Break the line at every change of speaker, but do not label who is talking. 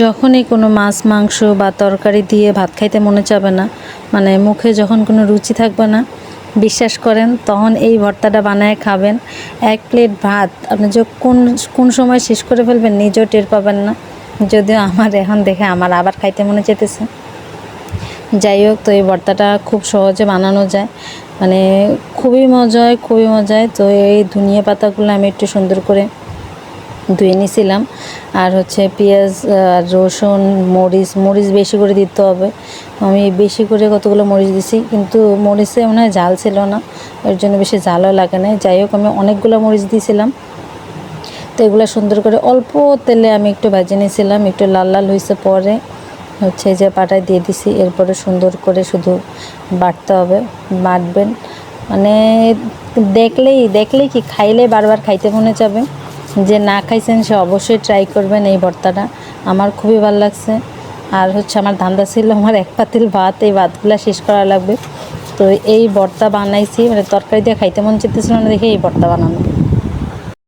যখনই কোনো মাছ মাংস বা তরকারি দিয়ে ভাত খাইতে মনে চাবে না, মানে মুখে যখন কোনো রুচি থাকবে না, বিশ্বাস করেন তখন এই ভর্তাটা বানায় খাবেন। এক প্লেট ভাত আপনি যে কোন কোন সময় শেষ করে ফেলবেন নিজেও টের পাবেন না। যদিও আমার এখন দেখে আমার আবার খাইতে মনে চেতেছে। যাই হোক, তো এই ভর্তাটা খুব সহজে বানানো যায়, মানে খুবই মজায়। তো এই ধনিয়া পাতাগুলো আমি একটু সুন্দর করে ধুয়ে নিয়েছিলাম। আর হচ্ছে পেঁয়াজ আর রসুন মরিচ বেশি করে দিতে হবে। আমি বেশি করে কতগুলো মরিচ দিছি, কিন্তু মরিচে মনে হয় ঝাল ছিল না, এর জন্য বেশি ঝালও লাগে না। যাই হোক, আমি অনেকগুলো মরিচ দিয়েছিলাম। তো এগুলো সুন্দর করে অল্প তেলে আমি একটু ভেজে নিয়েছিলাম। একটু লাল লাল হয়েছে পরে হচ্ছে যে পাটায় দিয়ে দিছি। এরপরে সুন্দর করে শুধু বাটবেন, মানে দেখলেই কি খাইলে বারবার খাইতে মনে যাবে। যে না খাইছেন সে অবশ্যই ট্রাই করবেন এই ভর্তাটা, আমার খুবই ভালো লাগছে। আর হচ্ছে আমার ধান্দা ছিল আমার এক পাতিল ভাত, এই ভাতগুলো শেষ করা লাগবে। তো এই ভর্তা বানাইছি, মানে তরকারি দিয়ে খাইতে মন চেতেছিল না দেখে এই ভর্তা বানানো।